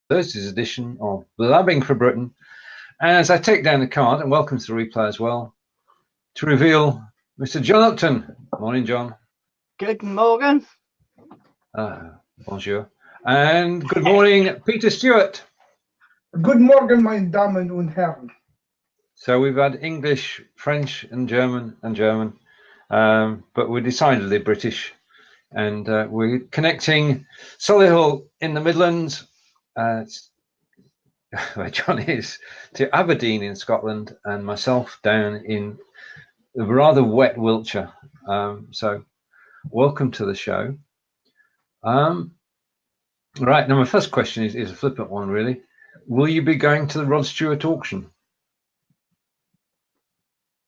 Thursday's edition of Blabbing for Britain. As I take down the card, and welcome to the replay as well, to reveal Mr. John Upton. Morning, John. Good morning. Bonjour. And good morning, Peter Stewart. Good morning, meine Damen und Herren. So we've had English, French, and German, but we're decidedly British. And we're connecting Solihull in the Midlands, where John is, to Aberdeen in Scotland, and myself down in the rather wet Wiltshire. So welcome to the show. Right, now my first question is a flippant one, really. Will you be going to the Rod Stewart auction?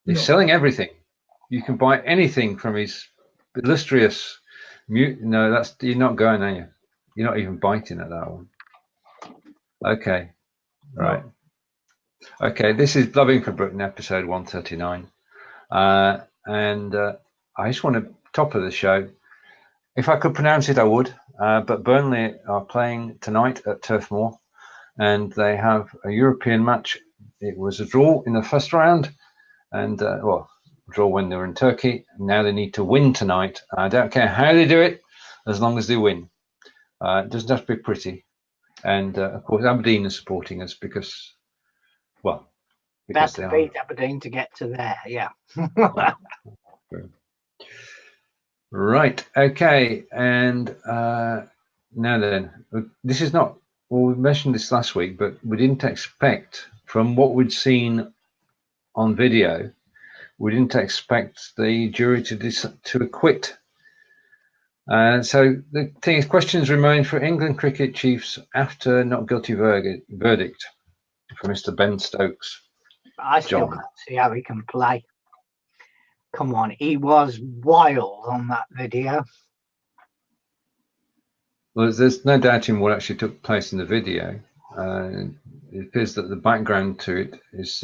He's selling everything. You can buy anything from his illustrious No, you're not going, are you? You're not even biting at that one. Okay. Right. Okay, this is Blabbing for Britain, episode 139. And I just want to top of the show. If I could pronounce it, I would. But Burnley are playing tonight at Turf Moor, and they have a European match. It was a draw in the first round, and draw when they were in Turkey. Now they need to win tonight. I don't care how they do it, as long as they win. It doesn't have to be pretty. And of course, Aberdeen is supporting us because That's to beat Aberdeen to get to there, yeah. Right, okay, and now then, this is not, well, we mentioned this last week, but we didn't expect, from what we'd seen on video, we didn't expect the jury to acquit. So the thing is, questions remain for England cricket chiefs after not guilty verdict for Mr. Ben Stokes. I still can't see how he can play. Come on, he was wild on that video. Well, there's no doubting what actually took place in the video. It appears that the background to it is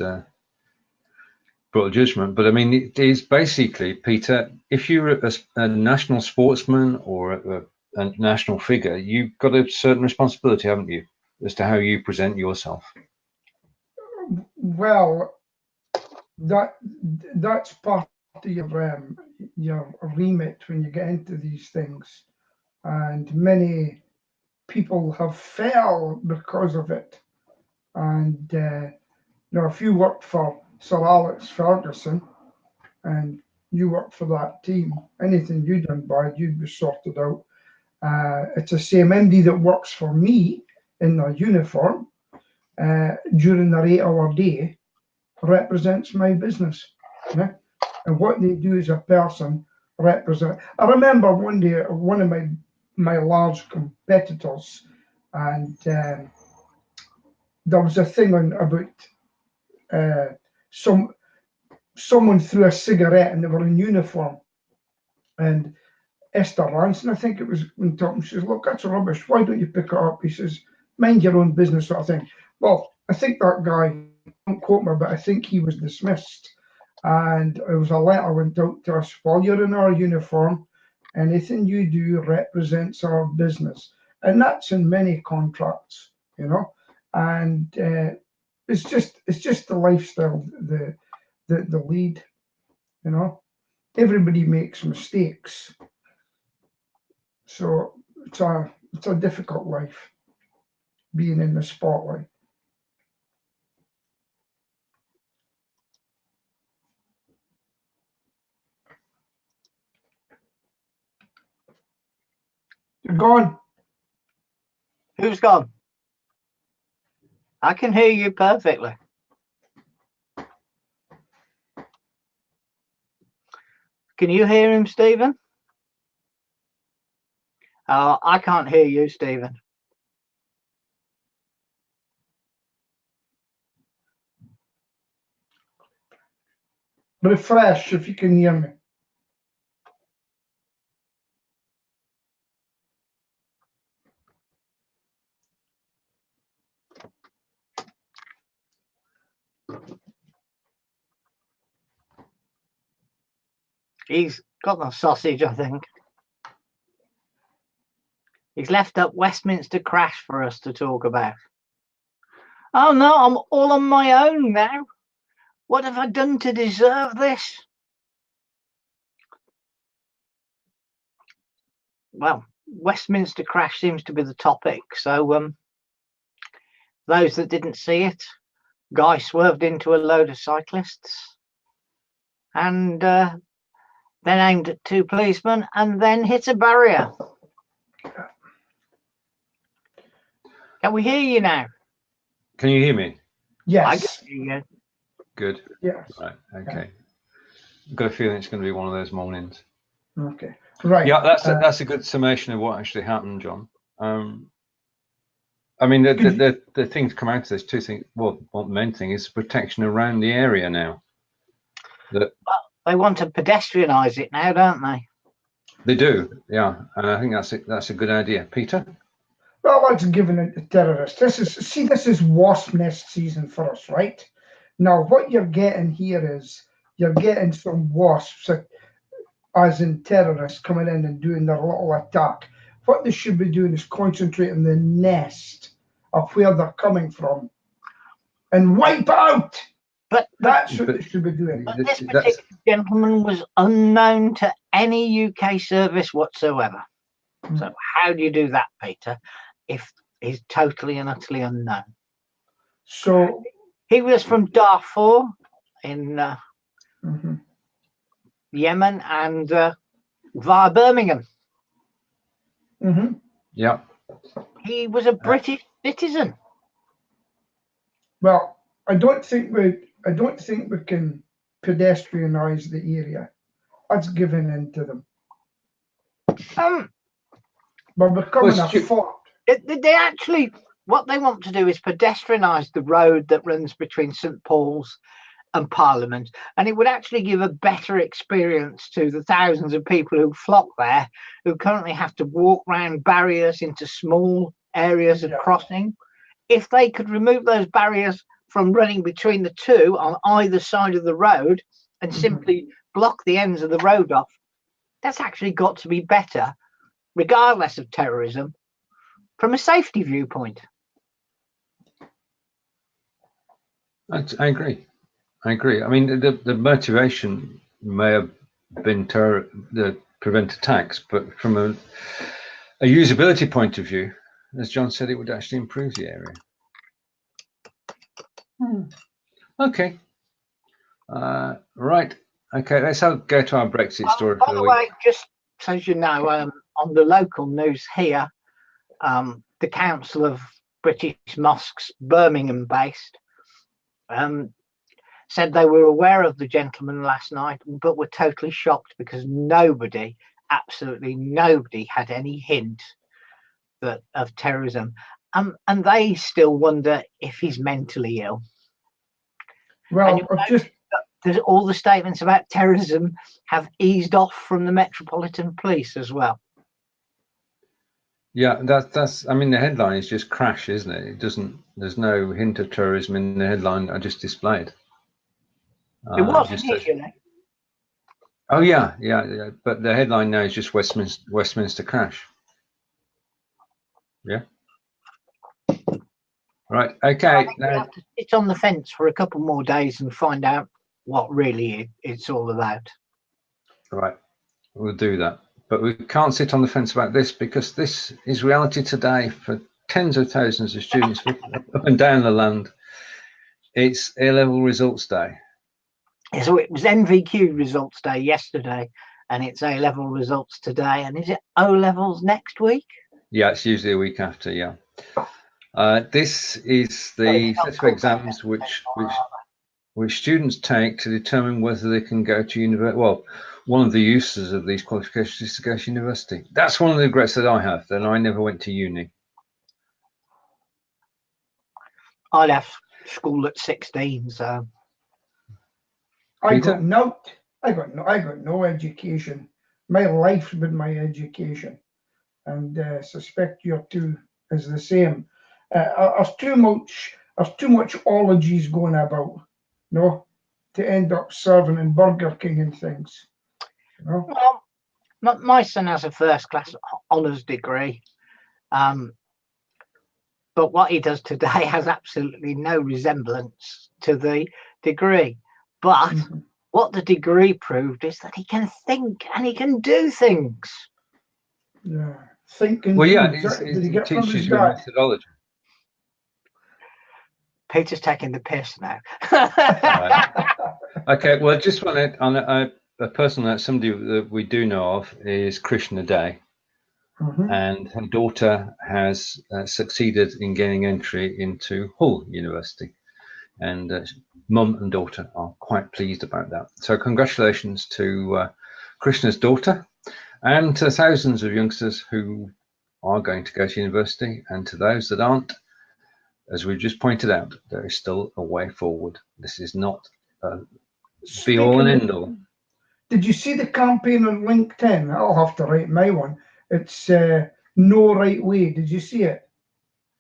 brought judgment. But I mean, it is basically, Peter, if you're a national sportsman or a national figure, you've got a certain responsibility, haven't you, as to how you present yourself? Well, that's part of your remit when you get into these things, and many people have fell because of it. And if you work for Sir Alex Ferguson and you work for that team, anything you done bad, you'd be sorted out. It's the same MD that works for me in their uniform during their 8-hour day represents my business. Yeah? And what they do as a person represent. I remember one day one of my large competitors, and there was a thing about someone threw a cigarette and they were in uniform, and Esther Ranson, I think it was, when talking, she says, "Look, that's rubbish. Why don't you pick it up?" He says, "Mind your own business," sort of thing. Well, I think that guy, don't quote me, but I think he was dismissed. And it was a letter went out to us: while you're in our uniform, anything you do represents our business. And that's in many contracts, and it's just the lifestyle, the lead, everybody makes mistakes. So it's a difficult life, being in the spotlight. You're gone. Who's gone? I can hear you perfectly. Can you hear him, Stephen? I can't hear you, Stephen. Refresh if you can hear me. He's got the sausage, I think. He's left up Westminster crash for us to talk about. Oh no, I'm all on my own now. What have I done to deserve this? Well, Westminster crash seems to be the topic. So those that didn't see it, guy swerved into a load of cyclists and then aimed at two policemen and then hit a barrier. Can we hear you now? Can you hear me? Yes. I can hear you. Good. Yes. Right. Okay. I've got a feeling it's going to be one of those mornings. Okay. Right. Yeah, that's a good summation of what actually happened, John. I mean, the things come out of this. Two things. Well, the main thing is protection around the area now. Well, they want to pedestrianise it now, don't they? They do, yeah, and I think that's a good idea, Peter. Well, that's given it to terrorists. This is wasp nest season for us, right? Now, what you're getting here is you're getting some wasps, as in terrorists, coming in and doing their little attack. What they should be doing is concentrating the nest of where they're coming from and wipe out. But That's what they should be doing. But this particular gentleman was unknown to any UK service whatsoever. So how do you do that, Peter, if he's totally and utterly unknown? So he was from Darfur in Yemen and via Birmingham. Yeah. He was a British citizen. Well, I don't think we can pedestrianise the area. That's giving in to them. But becoming a fort. They actually, what they want to do is pedestrianise the road that runs between St Paul's and Parliament, and it would actually give a better experience to the thousands of people who flock there, who currently have to walk round barriers into small areas of crossing. If they could remove those barriers from running between the two on either side of the road and simply block the ends of the road off, that's actually got to be better, regardless of terrorism, from a safety viewpoint. I agree. I mean, the motivation may have been to prevent attacks, but from a usability point of view, as John said, it would actually improve the area. Okay. Right. Okay, let's go to our Brexit story. By the way, just so you know, on the local news here, the Council of British Mosques, Birmingham based, said they were aware of the gentleman last night, but were totally shocked because absolutely nobody had any hint of terrorism. And they still wonder if he's mentally ill. Well, there's all the statements about terrorism have eased off from the Metropolitan Police as well. Yeah, that's. I mean, the headline is just crash, isn't it? It doesn't. There's no hint of terrorism in the headline I just displayed. It was initially. Oh yeah. But the headline now is just Westminster crash. Yeah. Right. Okay. We have to sit on the fence for a couple more days and find out what really it's all about. Right. We'll do that. But we can't sit on the fence about this because this is reality today for tens of thousands of students up and down the land. It's A-level results day. So it was NVQ results day yesterday, and it's A-level results today. And is it O-levels next week? Yeah, it's usually a week after. Yeah. This is the set of exams which students take to determine whether they can go to university. Well, one of the uses of these qualifications is to go to university. That's one of the regrets that I have, that I never went to uni. I left school at 16, so I got no education. My life's been my education, and suspect your two is the same. There's too much ologies going about, no, to end up serving in Burger King and things. You know? Well, my son has a first class honours degree, But what he does today has absolutely no resemblance to the degree. But what the degree proved is that he can think and he can do things. Yeah, think and Well, do. yeah, Did he it get from his teaches you a dad? methodology. Peter's taking the piss now. Okay, well, just on a person that somebody that we do know of is Krishna Day, and her daughter has succeeded in gaining entry into Hull University, and mum and daughter are quite pleased about that. So congratulations to Krishna's daughter and to thousands of youngsters who are going to go to university, and to those that aren't, as we just pointed out, there is still a way forward. This is not be all and end all. Did you see the campaign on LinkedIn? I'll have to write my one. It's no right way. Did you see it?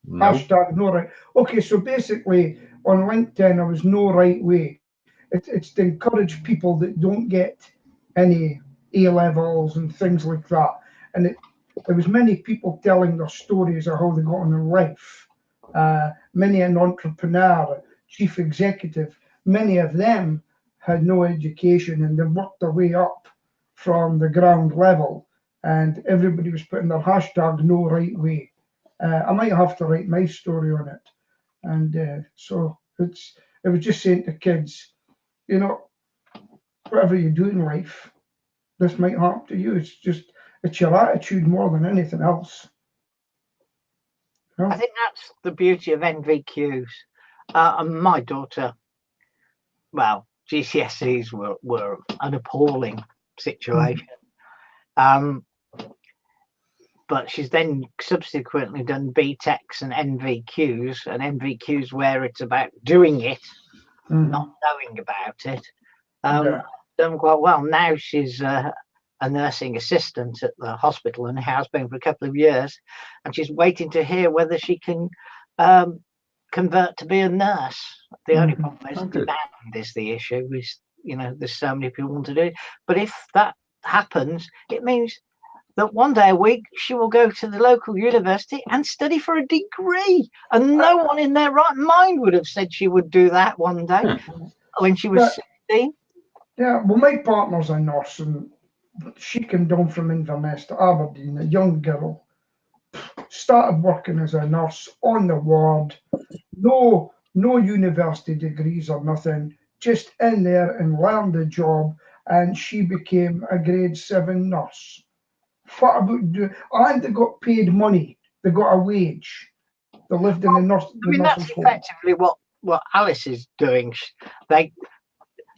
No. Hashtag no right. Okay, so basically on LinkedIn, there was no right way. It's to encourage people that don't get any A levels and things like that. And there was many people telling their stories of how they got on in life. Many an entrepreneur, chief executive, many of them had no education and they worked their way up from the ground level, and everybody was putting their hashtag no right way. I might have to write my story on it. And so it was just saying to kids, you know, whatever you do in life, this might happen to you. It's your attitude more than anything else. You know? I think that's the beauty of NVQs. And my daughter, well, GCSEs were an appalling situation. But she's then subsequently done BTECs and NVQs where it's about doing it, not knowing about it. Done quite well. Now she's a nursing assistant at the hospital and has been for a couple of years, and she's waiting to hear whether she can convert to be a nurse. The only problem is demand is the issue. Is, you know, there's so many people want to do it. But if that happens, it means that one day a week she will go to the local university and study for a degree. And no one in their right mind would have said she would do that one day when she was 16. Yeah, well, my partner's a nurse, and she came down from Inverness to Aberdeen, a young girl. Started working as a nurse on the ward, no university degrees or nothing, just in there and learned the job, and she became a grade 7 nurse. What about and they got paid money, they got a wage, they lived in the nurse. I mean, that's effectively what Alice is doing.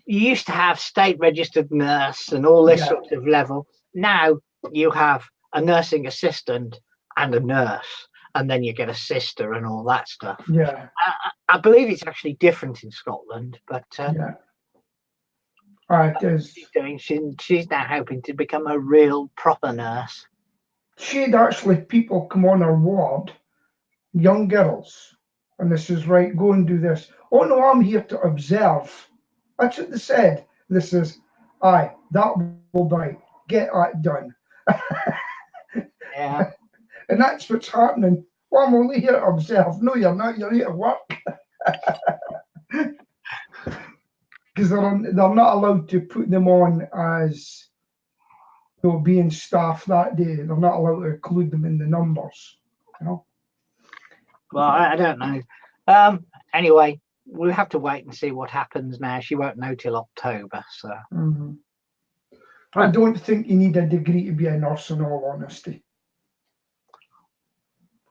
You used to have state registered nurse and all this sort of level. Now you have a nursing assistant and a nurse, and then you get a sister and all that stuff. Yeah, I believe it's actually different in Scotland, but it is. She's now hoping to become a real proper nurse. She'd actually people come on her ward, young girls, and this is right, go and do this. Oh no, I'm here to observe. That's what they said. This is, aye, that will be, get that done. Yeah. And that's what's happening. Well, I'm only here to observe. No, you're not, you're here to work. Because they're not allowed to put them on as, you know, being staff that day. They're not allowed to include them in the numbers, you know. Well, I don't know. Anyway, we'll have to wait and see what happens now. She won't know till October, so. I don't think you need a degree to be a nurse, in all honesty.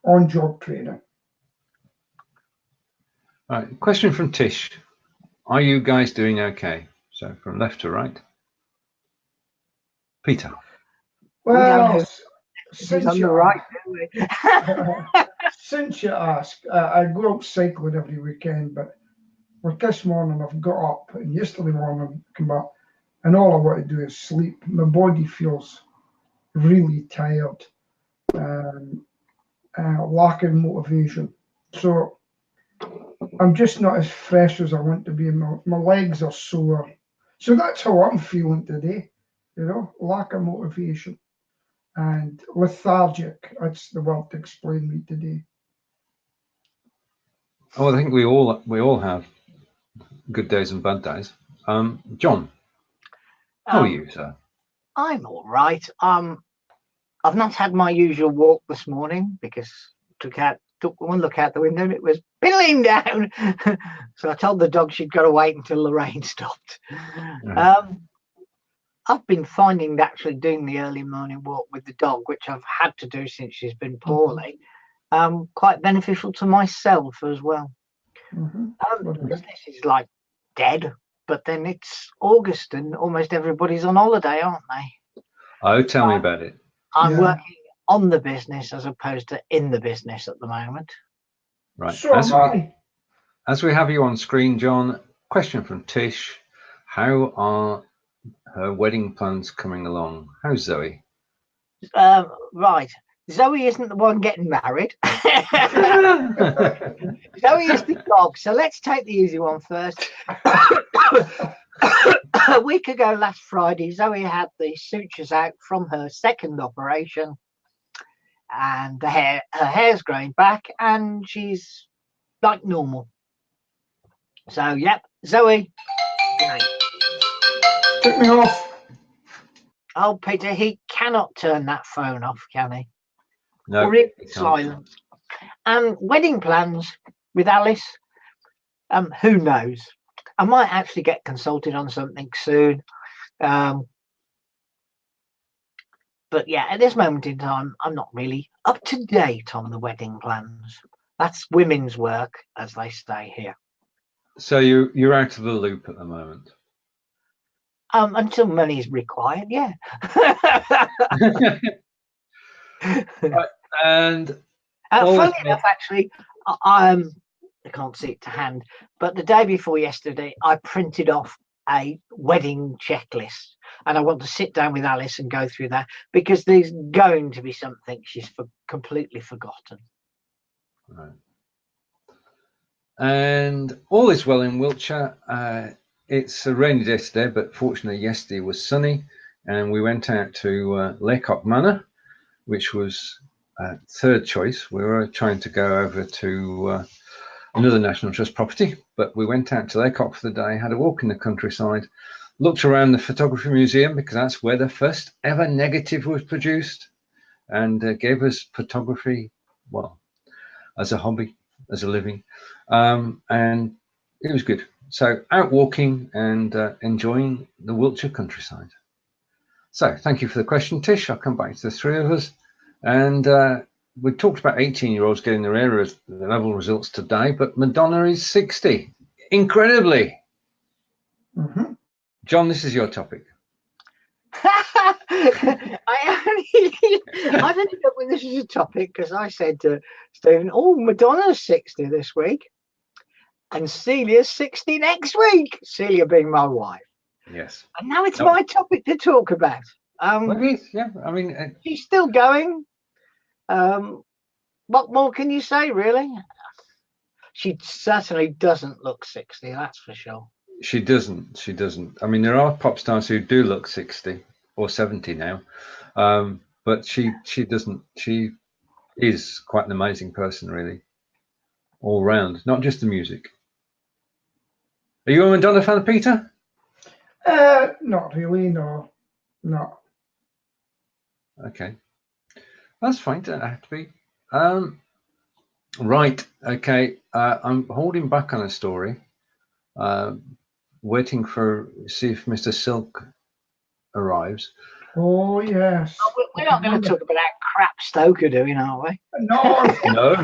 On-job training. All right, question from Tish. Are you guys doing okay? So from left to right. Peter. Well, since on the right, since you ask, I go out cycling every weekend, but like this morning I've got up, and yesterday morning I come up, and all I want to do is sleep. My body feels really tired, lacking motivation. So I'm just not as fresh as I want to be. My legs are sore. So that's how I'm feeling today, you know, lack of motivation. and lethargic. That's the word to explain me today. Oh, I think we all have good days and bad days. John, how are you, sir? I'm all right. I've not had my usual walk this morning because took one look out the window and it was piddling down. So I told the dog she'd got to wait until the rain stopped. I've been finding actually doing the early morning walk with the dog, which I've had to do since she's been poorly, quite beneficial to myself as well. Business is like dead, but then it's August and almost everybody's on holiday, aren't they? Oh, tell me about it. I'm working on the business as opposed to in the business at the moment. Right. So As we have you on screen, John, question from Tish. How are her wedding plans coming along? How's Zoe? Right. Zoe isn't the one getting married. Zoe is the dog. So let's take the easy one first. A week ago, last Friday, Zoe had the sutures out from her second operation, and her hair's growing back, and she's like normal. So, yep, Zoe. Take me off. Oh, Peter, he cannot turn that phone off, can he? No. Or it's silent. Wedding plans with Alice. Who knows? I might actually get consulted on something soon. But yeah, at this moment in time, I'm not really up to date on the wedding plans. That's women's work, as they say here. So you're out of the loop at the moment. Until money is required, yeah. Right, and funny enough, actually, I can't see it to hand, but the day before yesterday, I printed off a wedding checklist, and I want to sit down with Alice and go through that because there's going to be something she's completely forgotten. Right. And all is well in Wiltshire. It's a rainy day today, but fortunately yesterday was sunny, and we went out to Laycock Manor, which was third choice. We were trying to go over to another National Trust property, but we went out to Laycock for the day, had a walk in the countryside, looked around the photography museum because that's where the first ever negative was produced, and gave us photography, well, as a hobby, as a living, and it was good. So out walking and enjoying the Wiltshire countryside. So thank you for the question, Tish. I'll come back to the three of us. And we talked about 18-year-olds getting their A level results today, but Madonna is 60. Incredibly. John, this is your topic. I've ended up with this as a topic because I said to Stephen, oh, Madonna's 60 this week and Celia's 60 next week. Celia being my wife. Yes. And now it's my topic to talk about. Yeah, I mean, she's still going. What more can you say, really? She certainly doesn't look 60, that's for sure. She doesn't. I mean, there are pop stars who do look 60 or 70 now, but she doesn't. She is quite an amazing person, really, all round, not just the music. Are you a Madonna fan, Peter? Not really, no. Okay, that's fine. Don't have to be. Right. Okay. I'm holding back on a story. Waiting for see if Mr. Silk arrives. Oh yes. Oh, we're not going to talk about that crap Stoker doing, are we? No.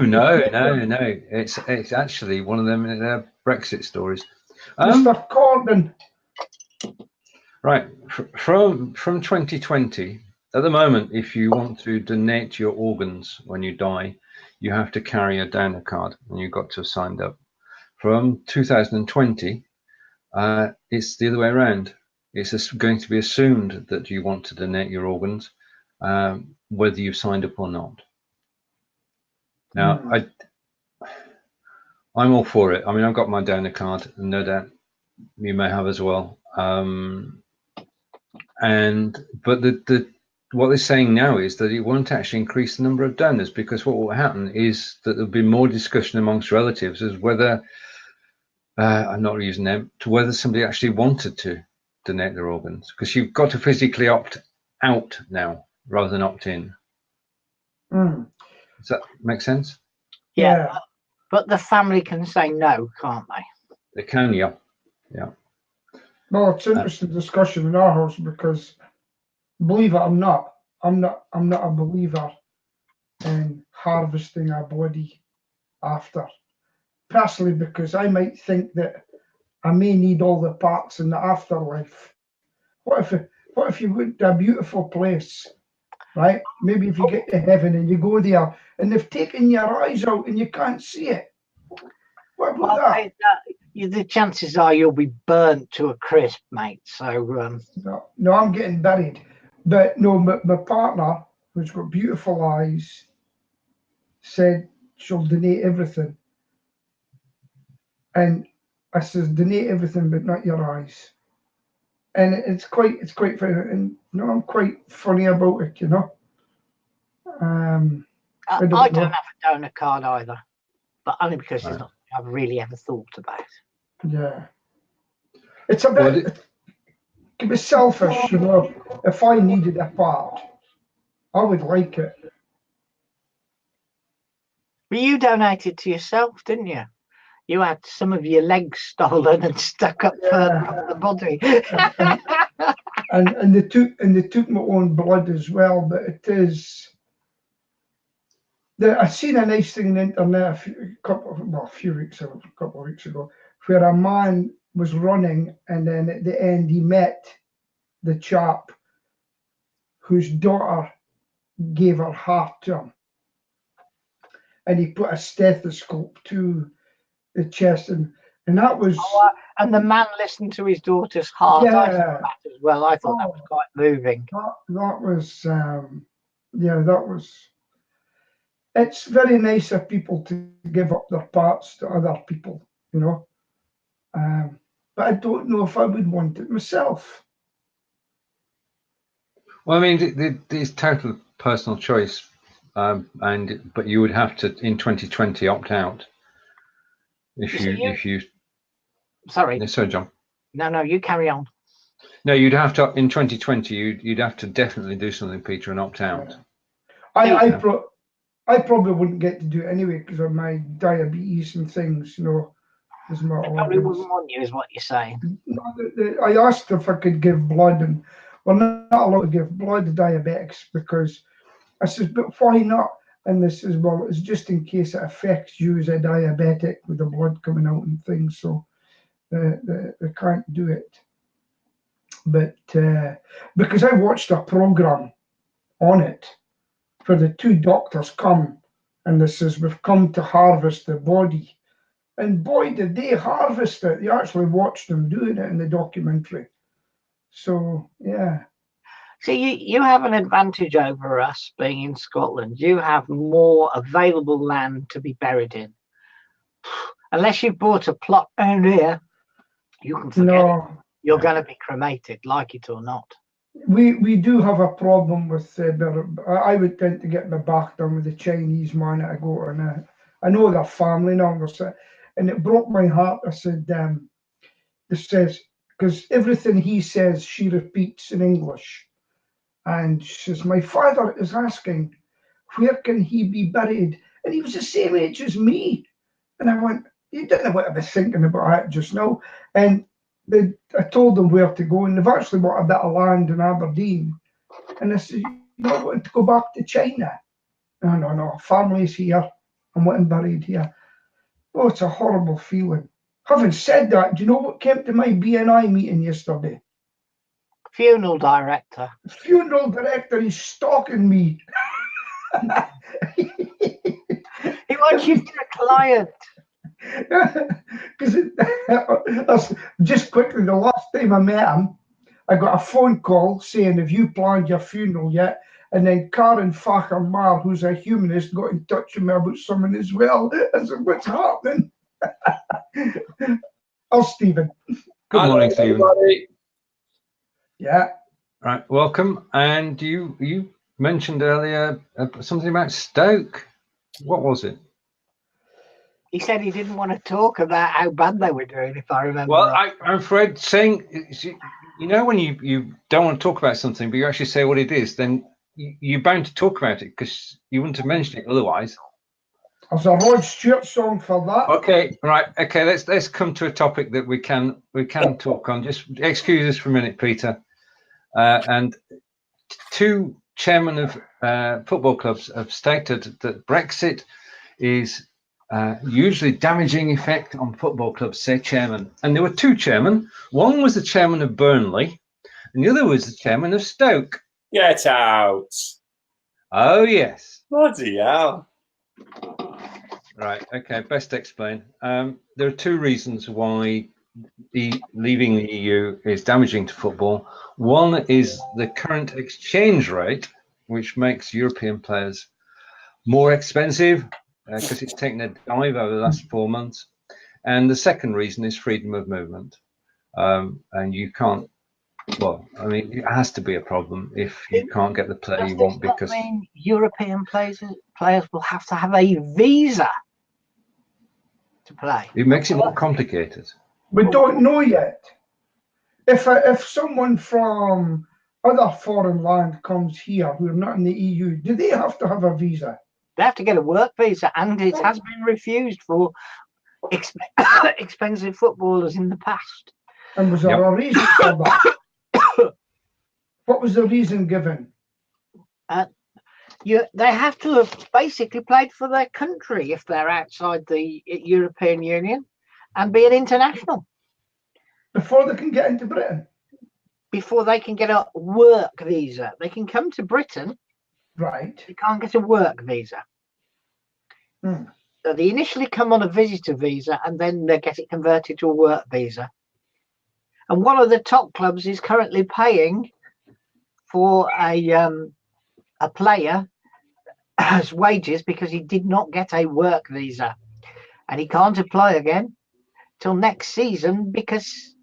No. It's actually one of them Brexit stories. Mr. Corden. Right. From 2020, at the moment, if you want to donate your organs when you die, you have to carry a donor card, and you've got to have signed up. From 2020, it's the other way around. It's going to be assumed that you want to donate your organs, whether you've signed up or not. Now, I'm all for it. I mean, I've got my donor card, and no doubt you may have as well. But the what they're saying now is that it won't actually increase the number of donors, because what will happen is that there'll be more discussion amongst relatives as whether, I'm not using them, to whether somebody actually wanted to donate their organs, because you've got to physically opt out now rather than opt in. Mm. Does that make sense? Yeah. But the family can say no, can't they? They can, yeah. Yeah. Well, it's an interesting discussion in our house because, believe it or not, I'm not a believer in harvesting a body after. Personally, because I might think that I may need all the parts in the afterlife. What if you went to a beautiful place, right? Maybe if you get to heaven and you go there and they've taken your eyes out and you can't see it. What about that? The chances are you'll be burnt to a crisp, mate. So No, I'm getting buried. But no, my partner, who's got beautiful eyes, said she'll donate everything. And I says, donate everything, but not your eyes. And it's quite funny. And I'm quite funny about it, I don't have a donor card either, but only because it's not something I've really ever thought about. Yeah. It's a bit, it can be selfish, If I needed a part, I would like it. But you donated to yourself, didn't you? You had some of your legs stolen and stuck up further up the body. and they took my own blood as well. But it is. I seen a nice thing on the internet a couple of weeks ago, where a man was running, and then at the end he met the chap whose daughter gave her heart to him, and he put a stethoscope to the chest, and that was. And the man listened to his daughter's heart. Yeah. I thought that as well. I thought that was quite moving. That was, that was. It's very nice of people to give up their parts to other people, but I don't know if I would want it myself. Well, I mean, it's total personal choice, but you would have to in 2020 opt out if you. Sorry. No, sorry, John. No, you carry on. No, you'd have to in 2020. You'd have to definitely do something, Peter, and opt out. Yeah. I probably wouldn't get to do it anyway because of my diabetes and things, as my organs. Probably wouldn't want you, is what you're saying. I asked if I could give blood, and not allowed to give blood to diabetics because I says, but why not? And they says, well, it's just in case it affects you as a diabetic with the blood coming out and things, so they can't do it. But because I watched a program on it, where the two doctors come and they says, we've come to harvest the body. And boy, did they harvest it. You actually watched them doing it in the documentary. So, yeah. See, you have an advantage over us being in Scotland. You have more available land to be buried in. Unless you've bought a plot down here, you can forget it. You're going to be cremated, like it or not. We do have a problem with I would tend to get my back done with the Chinese man that I go to, and I know their family numbers, and it broke my heart. I said, this says, because everything he says she repeats in English, and she says, my father is asking, where can he be buried? And he was the same age as me. And I went, you don't know what I was thinking about that just now. And I told them where to go, and they've actually bought a bit of land in Aberdeen. And I said, you not wanting to go back to China? No, family's here. I'm wanting buried here. Oh, it's a horrible feeling. Having said that, do you know what came to my BNI meeting yesterday? Funeral director. Funeral director, he's stalking me. He wants you to be a client. Because just quickly, the last time I met him, I got a phone call saying, have you planned your funeral yet? And then Karen Facher-Mar, who's a humanist, got in touch with me about something as well. I said, what's happening? Oh, Stephen. Good morning, Stephen. Yeah. Right, welcome. And you mentioned earlier something about Stoke. What was it? He said he didn't want to talk about how bad they were doing, if I remember Well, right. I'm afraid saying, you know, when you don't want to talk about something, but you actually say what it is, then you're bound to talk about it because you wouldn't have mentioned it otherwise. There's a Rod Stewart song for that. Okay, right. Okay, let's come to a topic that we can talk on. Just excuse us for a minute, Peter. And two chairmen of football clubs have stated that Brexit is usually damaging effect on football clubs, say chairman. And there were two chairmen. One was the chairman of Burnley, and the other was the chairman of Stoke. Get out. Oh, yes. Bloody hell. Right, okay, best explain. There are two reasons why leaving the EU is damaging to football. One is the current exchange rate, which makes European players more expensive because it's taken a dive over the last 4 months. And the second reason is freedom of movement. And you can't, well, I mean, it has to be a problem if you can't get the player you want because... Does that mean European players will have to have a visa to play? It makes it more complicated. We don't know yet. If someone from other foreign land comes here who are not in the EU, do they have to have a visa? They have to get a work visa, and it has been refused for expensive footballers in the past. And was there a reason for that? What was the reason given? They have to have basically played for their country if they're outside the European Union and be an international. Before they can get into Britain? Before they can get a work visa. They can come to Britain. Right. They can't get a work visa. Hmm. So they initially come on a visitor visa and then they get it converted to a work visa. And one of the top clubs is currently paying for a player as wages because he did not get a work visa. And he can't apply again till next season because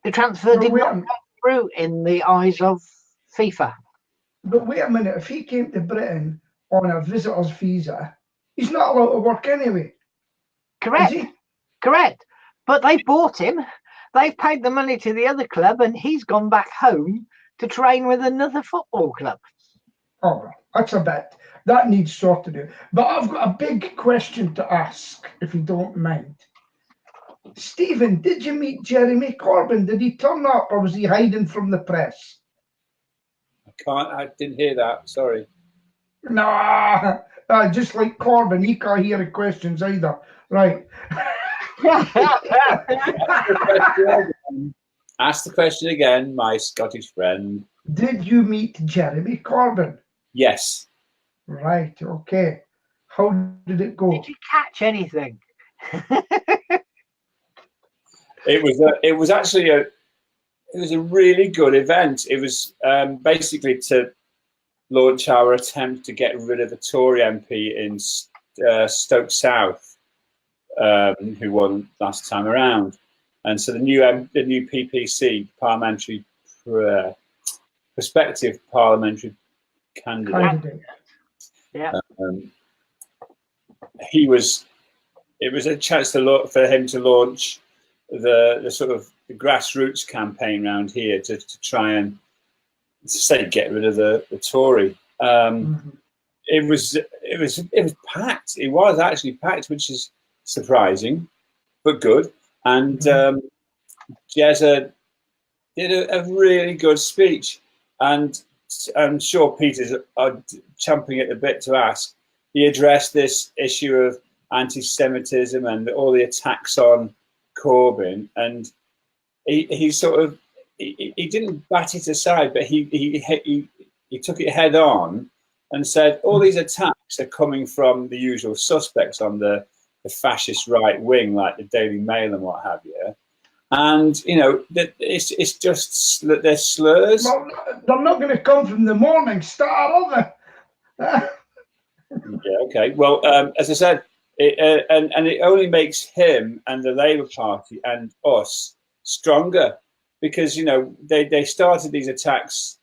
the transfer did not go through in the eyes of FIFA. But wait a minute, if he came to Britain on a visitor's visa, he's not allowed to work anyway. Correct. Is he? Correct. But they bought him. They've paid the money to the other club and he's gone back home to train with another football club. Oh, that's a bit. That needs sorting out. But I've got a big question to ask, if you don't mind. Stephen, did you meet Jeremy Corbyn? Did he turn up or was he hiding from the press? I didn't hear that, sorry. Nah, just like Corbyn, he can't hear the questions either. Right. Ask the question again, my Scottish friend. Did you meet Jeremy Corbyn? Yes. Right, okay. How did it go? Did you catch anything? It was actually a really good event. It was basically to launch our attempt to get rid of the Tory MP in Stoke South, who won last time around. And so the new PPC, Parliamentary Prospective Parliamentary Candidate. Yeah. It was a chance for him to launch the sort of the grassroots campaign around here to try and say get rid of the Tory. It was packed. It was actually packed, which is surprising, but good. And Jezza did a really good speech, and I'm sure Peter's champing at the bit to ask. He addressed this issue of anti-Semitism and all the attacks on Corbyn, and he sort of he didn't bat it aside, but he took it head on and said all these attacks are coming from the usual suspects on the fascist right wing, like the Daily Mail and what have you. And you know that it's just that they're slurs. Well, they're not going to come from the Morning Star, are they? Yeah. Okay. Well, as I said, and it only makes him and the Labour Party and us stronger because they started these attacks,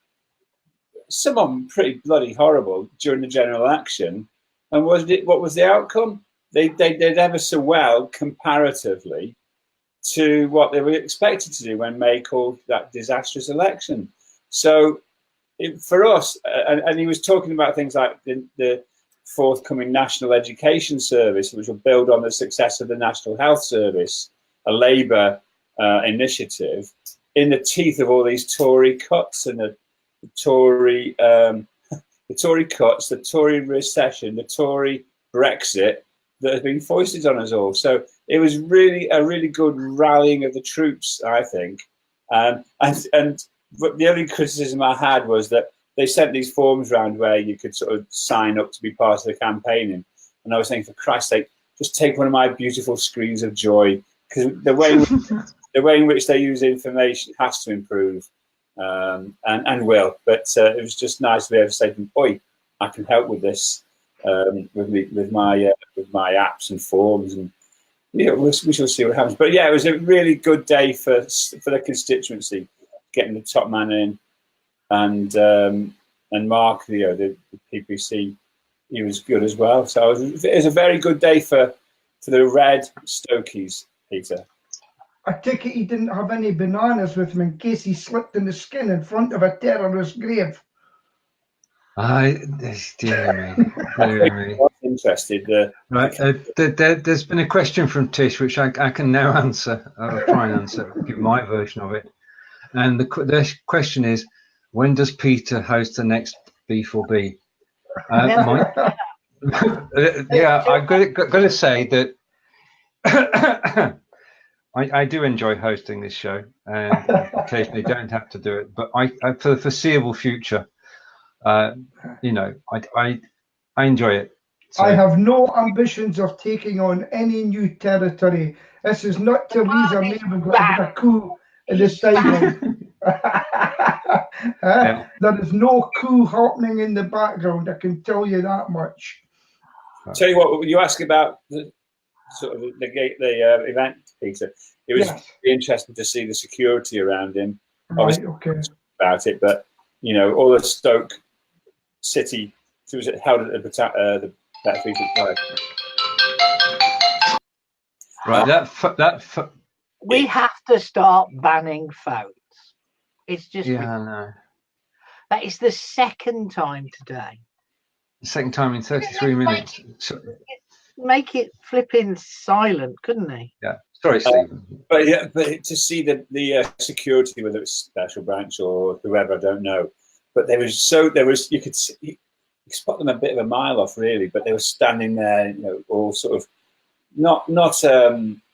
some of them pretty bloody horrible, during the general election, and what was the outcome? They did ever so well comparatively to what they were expected to do when May called that disastrous election. So for us, and he was talking about things like the forthcoming National Education Service, which will build on the success of the National Health Service, a Labour initiative, in the teeth of all these Tory cuts and the Tory cuts, the Tory recession, the Tory Brexit that has been foisted on us all. So it was really a really good rallying of the troops, I think. And the only criticism I had was that they sent these forms around where you could sort of sign up to be part of the campaigning. And I was thinking, for Christ's sake, just take one of my beautiful screens of joy, because the way in which they use information has to improve, and will. But it was just nice to be able to say to them, "Oi, I can help with this, with my apps and forms, and we shall see what happens." But yeah, it was a really good day for the constituency, getting the top man in, and Mark, the PPC, he was good as well. So it was a very good day for the Red Stokies, Peter. I take it he didn't have any bananas with him in case he slipped in the skin in front of a terrorist grave. Dear me. Interested. Right, there's been a question from Tish, which I can now answer. I'll try and answer, give my version of it. And the question is, when does Peter host the next B4B? Mike? Yeah, I've got to say that I do enjoy hosting this show, and occasionally don't have to do it. But I for the foreseeable future, I enjoy it. So. I have no ambitions of taking on any new territory. This is not Theresa May. We've got a coup in the sideline. Yeah. There is no coup happening in the background, I can tell you that much. Tell you what, you ask about the event, Peter. It was really interesting to see the security around him. Obviously, about it, but all the Stoke City, was it held at the Battlefield Drive? Right, we have to start banning phones. It's just I know. That is the second time today. The second time in 33 minutes. Make it flipping silent, couldn't he? Yeah. Sorry, Stephen. But to see the security, whether it's Special Branch or whoever, I don't know. But you could spot them a bit of a mile off, really. But they were standing there, all sort of not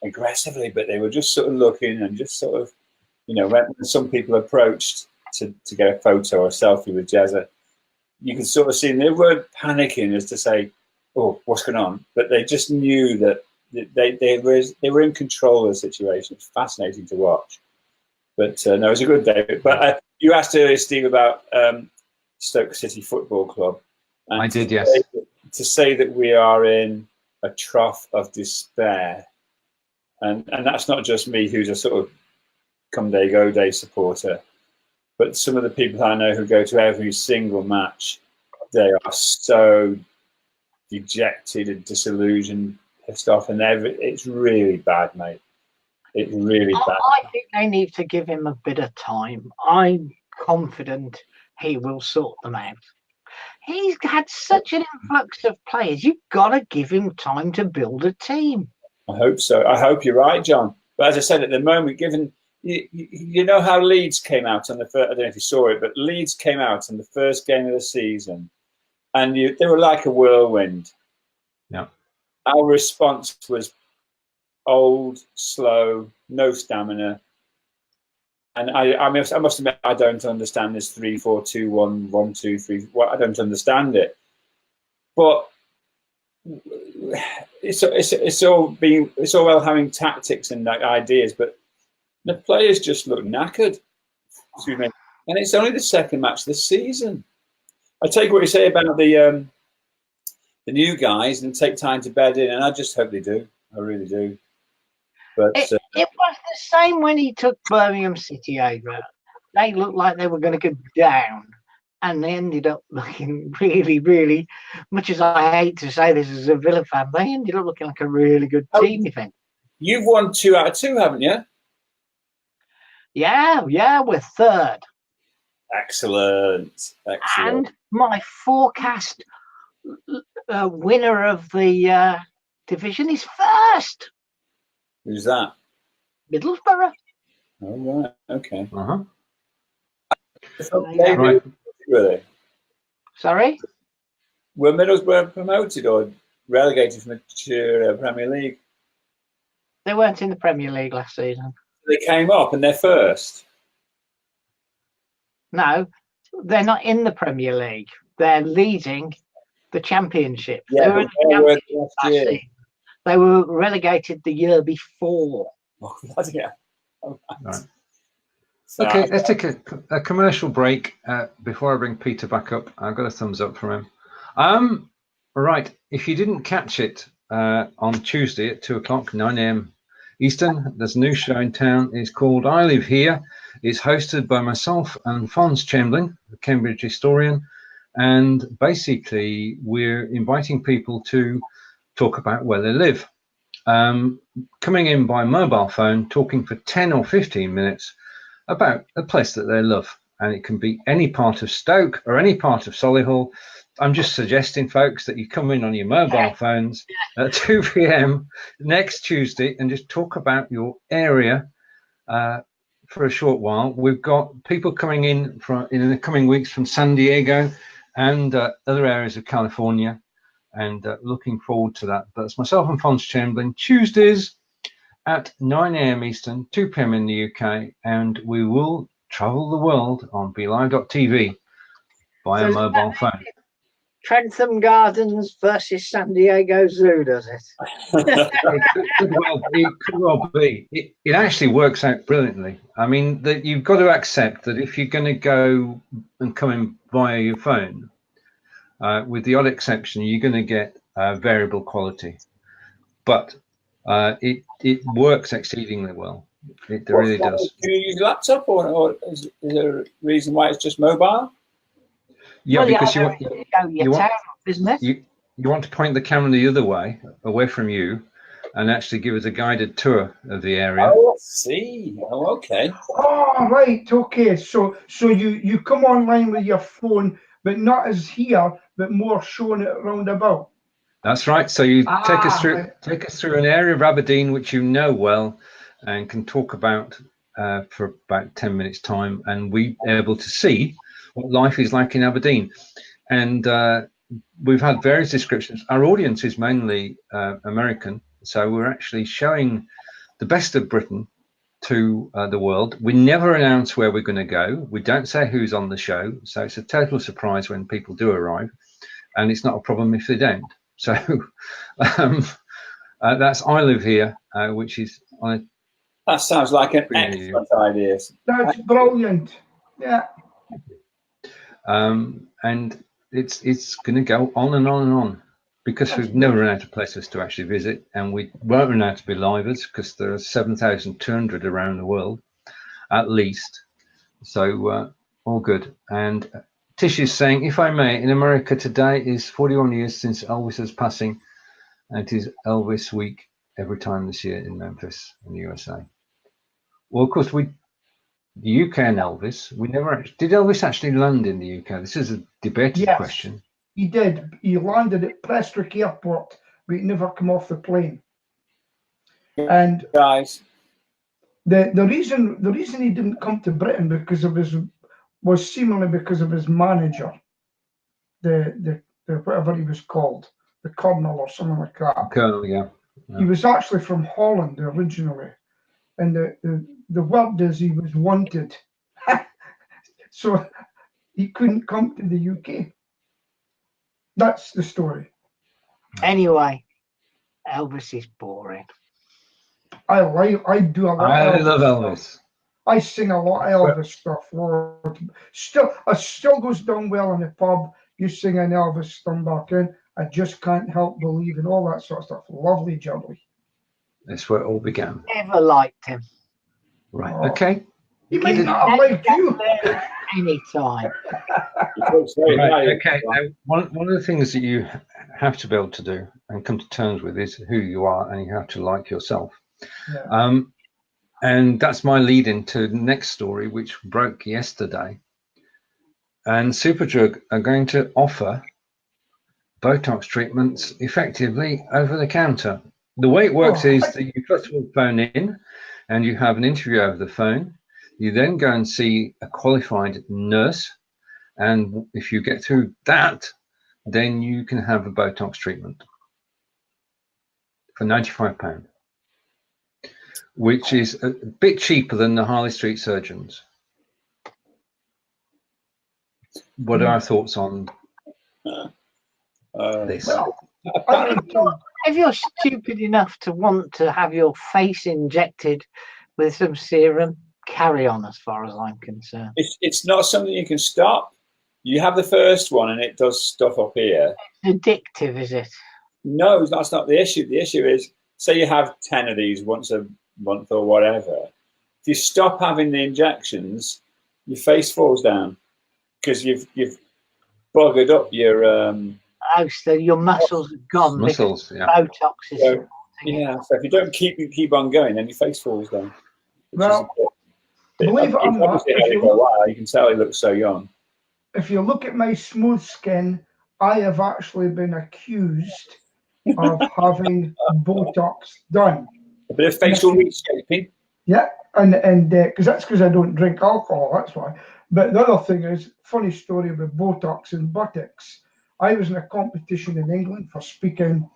aggressively, but they were just sort of looking and just sort of, when some people approached to get a photo or a selfie with Jezza, you could sort of see them. They weren't panicking as to say, "Oh, what's going on?" But they just knew that they were in control of the situation. It's fascinating to watch. But no, it was a good day. But you asked earlier, Steve, about Stoke City Football Club. And I did, yes. To say that we are in a trough of despair, and that's not just me, who's a sort of come day go day supporter, but some of the people I know who go to every single match, they are so dejected and disillusioned, pissed off, and it's really bad, mate. It's really bad. I think they need to give him a bit of time. I'm confident he will sort them out. He's had such an influx of players. You've got to give him time to build a team. I hope so. I hope you're right, John. But as I said, at the moment, given you know how Leeds came out on the first, I don't know if you saw it, but Leeds came out in the first game of the season, and they were like a whirlwind. Yeah. Our response was old, slow, no stamina. And I must admit, I don't understand this 3-4-2-1, 1-2-3. Well, I don't understand it. But it's all well having tactics and ideas, but the players just look knackered. Excuse me. And it's only the second match of the season. I take what you say about the new guys and take time to bed in, and I just hope they do. I really do. But It was the same when he took Birmingham City over. They looked like they were going to go down, and they ended up looking really, really, much as I hate to say this as a Villa fan, they ended up looking like a really good team event. You've won 2 out of 2, haven't you? Yeah, we're third. Excellent. And my forecast winner of the division is first. Who's that? Middlesbrough. Oh, right. Okay. Right. Really? Sorry? Were Middlesbrough promoted or relegated from the Premier League? They weren't in the Premier League last season. They came up and they're first. No, they're not in the Premier League. They're leading the Championship. Yeah, they were in the Championship last season. They were relegated the year before. Oh, bloody hell. Oh, right. Okay, let's take a commercial break before I bring Peter back up. I've got a thumbs up from him. Right, if you didn't catch it on Tuesday at 2 o'clock, 9 a.m. Eastern, there's a new show in town. It's called I Live Here. It's hosted by myself and Fons Chamberlain, the Cambridge historian. And basically, we're inviting people to talk about where they live. Coming in by mobile phone, talking for 10 or 15 minutes about a place that they love. And it can be any part of Stoke or any part of Solihull. I'm just suggesting, folks, that you come in on your mobile phones at 2 p.m. next Tuesday and just talk about your area for a short while. We've got people coming in in the coming weeks from San Diego and other areas of California, and looking forward to that. But it's myself and Fons Chamberlain, Tuesdays at 9 a.m. Eastern, 2 p.m. in the UK, and we will travel the world on BeLive.tv via mobile phone. Trentham Gardens versus San Diego Zoo, does it? It could well be. It actually works out brilliantly. I mean, that you've got to accept that if you're going to go and come in via your phone, with the odd exception, you're going to get variable quality. But it works exceedingly well. It really does. Do you use a laptop, or is there a reason why it's just mobile? Yeah, well, because you want to point the camera the other way, away from you, and actually give us a guided tour of the area. Oh, I see. Oh, okay. Oh, right. Okay. So you come online with your phone, but not as here, but more showing it around about. That's right. So you take us through an area of Aberdeen which you know well, and can talk about for about 10 minutes time, and we are able to see what life is like in Aberdeen. And we've had various descriptions. Our audience is mainly American, so we're actually showing the best of Britain to the world. We never announce where we're going to go. We don't say who's on the show, so it's a total surprise when people do arrive, and it's not a problem if they don't. So that's I Live Here, which is on. That sounds like an excellent idea. That's brilliant. Yeah. And it's going to go on and on and on, because we've never run out of places to actually visit, and we won't run out of BeLivers, because there are 7,200 around the world at least. So all good. And Tish is saying, if I may, in America today is 41 years since Elvis's passing, and it is Elvis week every time this year in Memphis in the USA. Well, of course, the UK and Elvis, we never did Elvis actually land in the UK? This is a debated question. He did. He landed at Prestwick Airport, but he never come off the plane. And guys, the reason he didn't come to Britain was seemingly because of his manager, the whatever he was called, the Colonel or something like that. Colonel, yeah. He was actually from Holland originally, and the word is he was wanted, so he couldn't come to the UK. That's the story. Anyway, Elvis is boring. I do a lot. I love Elvis. I sing a lot of Elvis stuff. Lord. It still goes down well in the pub. You sing an Elvis, come back in. I just can't help believing all that sort of stuff. Lovely jubbly. That's where it all began. Never liked him. Right. Oh. Okay. He might not have liked you. Any time. Right. Okay. Now, one of the things that you have to be able to do and come to terms with is who you are, and you have to like yourself. Yeah. And that's my lead into the next story, which broke yesterday. And Superdrug are going to offer Botox treatments effectively over the counter. The way it works is that you first of all phone in and you have an interview over the phone. You then go and see a qualified nurse. And if you get through that, then you can have a Botox treatment for £95, which is a bit cheaper than the Harley Street surgeons. What are our thoughts on this? Well, If you're stupid enough to want to have your face injected with some serum, carry on as far as I'm concerned. It's not something you can stop. You have the first one and it does stuff up here. It's addictive, is it? No, that's not the issue. The issue is, say you have 10 of these once a month or whatever. If you stop having the injections, your face falls down because you've buggered up your Oh, so your muscles are gone. Muscles, yeah. Botox is. So, yeah. So if you don't keep on going, then your face falls down. Well, believe it or not, you can tell he looks so young. if you look at my smooth skin, I have actually been accused of having Botox done. A bit of facial reshaping. Yeah, and because I don't drink alcohol, that's why. But the other thing is, funny story about Botox and buttocks. I was in a competition in England for speaking.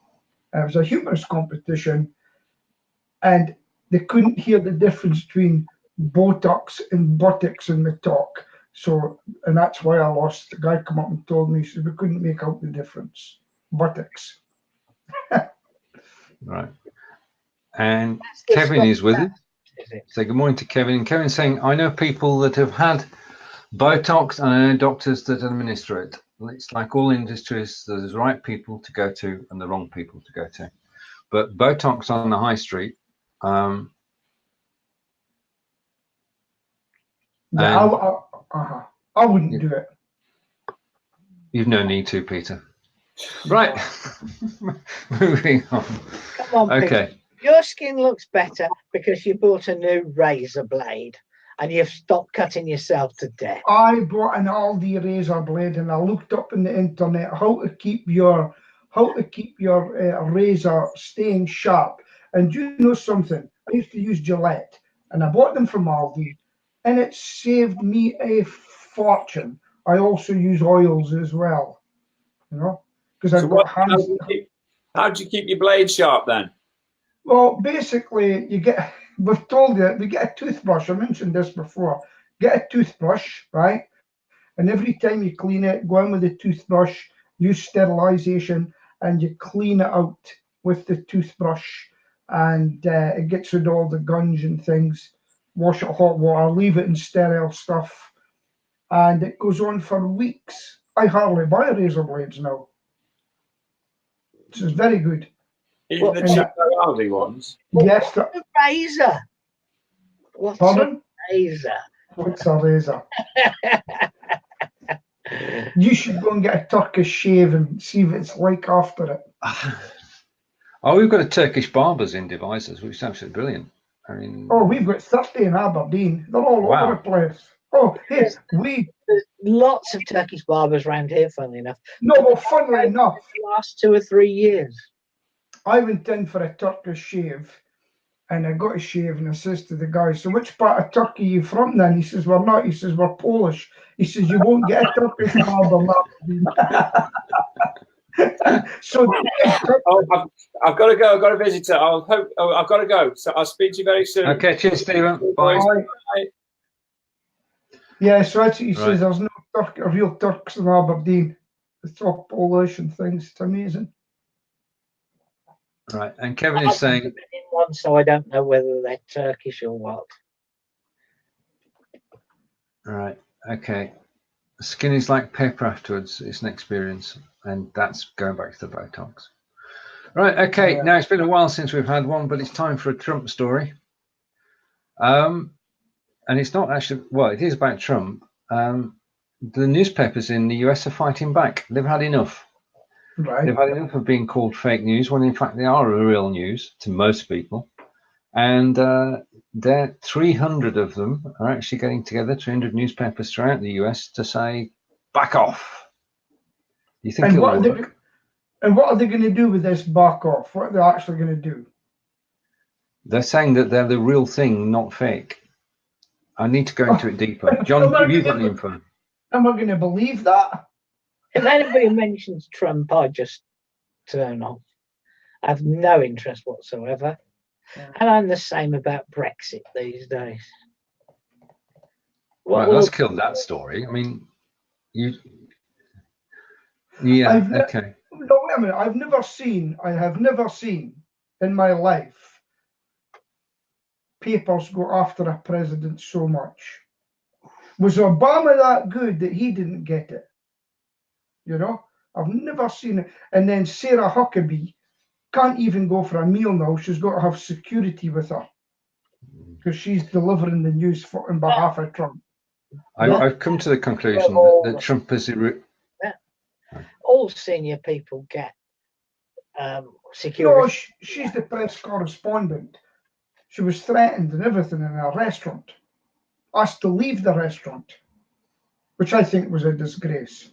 It was a humorous competition, and they couldn't hear the difference between Botox and buttocks in the talk. So, and that's why I lost. The guy come up and told me, he said, we couldn't make out the difference. Buttocks. Right. And Kevin is with us. So good morning to Kevin. And Kevin's saying, I know people that have had Botox and I know doctors that administer it. It's like all industries, there's the right people to go to and the wrong people to go to. But Botox on the high street, I wouldn't do it. You've no need to, Peter. Right. Moving on. Come on, okay. Peter. Your skin looks better because you bought a new razor blade and you've stopped cutting yourself to death. I bought an Aldi razor blade and I looked up in the internet how to keep your razor staying sharp. And you know something? I used to use Gillette and I bought them from Aldi and it saved me a fortune. I also use oils as well, you know, because I've got hands. How do you keep your blade sharp then? Well, basically, we've told you, we get a toothbrush. I mentioned this before. Get a toothbrush, right? And every time you clean it, go in with the toothbrush, use sterilization, and you clean it out with the toothbrush. And it gets rid of all the gunge and things. Wash it hot water, leave it in sterile stuff. And it goes on for weeks. I hardly buy razor blades now. This is very good. Even the cheaper Aldi ones? Yes. What's a razor? What's Pardon? a razor? What's a razor? You should go and get a Turkish shave and see what it's like after it. Oh, we've got a Turkish barbers in Devizes, which is absolutely brilliant. I mean, oh, we've got 30 in Aberdeen. They're all over the place. Oh, hey, there's lots of Turkish barbers around here, funnily enough. No, well, funnily enough, the last 2 or 3 years. I went in for a Turkish shave and I got a shave and I says to the guy, so which part of Turkey are you from then? He says, we're not. He says, we're Polish. He says, you won't get a Turkish barber. So I've got to go. I've got a visitor. I've got to go. So I'll speak to you very soon. Okay, cheers, Stephen. Bye. Bye. Yeah, so that's what he says. There's no real Turks in Aberdeen. It's all Polish and things. It's amazing. Right, and Kevin is saying, one, so I don't know whether they're Turkish or what. all right, okay. Skin is like pepper afterwards. It's an experience, and that's going back to the Botox. Right, okay. Now, it's been a while since we've had one, but it's time for a Trump story. And it's not actually, well, it is about Trump. The newspapers in the US are fighting back. They've had enough. Right. They've had enough of being called fake news, when in fact they are real news to most people. And there, 300 of them are actually getting together, 300 newspapers throughout the US, to say, back off. You think it'll work? And what are they going to do with this back off? What are they actually going to do? They're saying that they're the real thing, not fake. I need to go into it deeper. John, have you got the info? Am I going to believe that? If anybody mentions Trump, I just turn off. I have no interest whatsoever. And I'm the same about Brexit these days. Right, let's kill that story. I mean, yeah, okay. No, wait a minute. I have never seen in my life papers go after a president so much. Was Obama that good that he didn't get it? You know, I've never seen it. And then Sarah Huckabee can't even go for a meal now. She's got to have security with her because she's delivering the news on behalf of Trump. I've come to the conclusion that Trump is all senior people get security. No, she's the press correspondent. She was threatened and everything in a restaurant, asked to leave the restaurant, which I think was a disgrace.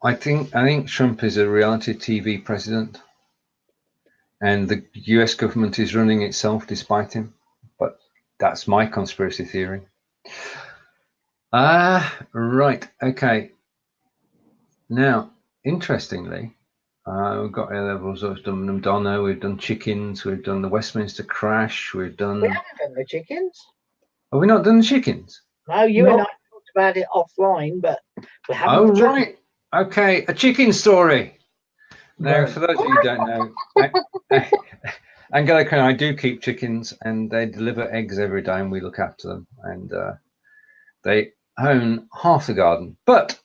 I think Trump is a reality TV president, and the US government is running itself despite him. But that's my conspiracy theory. Right, okay. Now, interestingly, we've got A-levels. We've done Madonna. We've done chickens. We've done the Westminster crash. We've done. We haven't done the chickens. Have we not done the chickens? No, you and I talked about it offline, but we haven't. Oh, right. Okay, a chicken story. Now, for those of you who don't know, Angelica and I do keep chickens, and they deliver eggs every day, and we look after them. And they own half the garden. But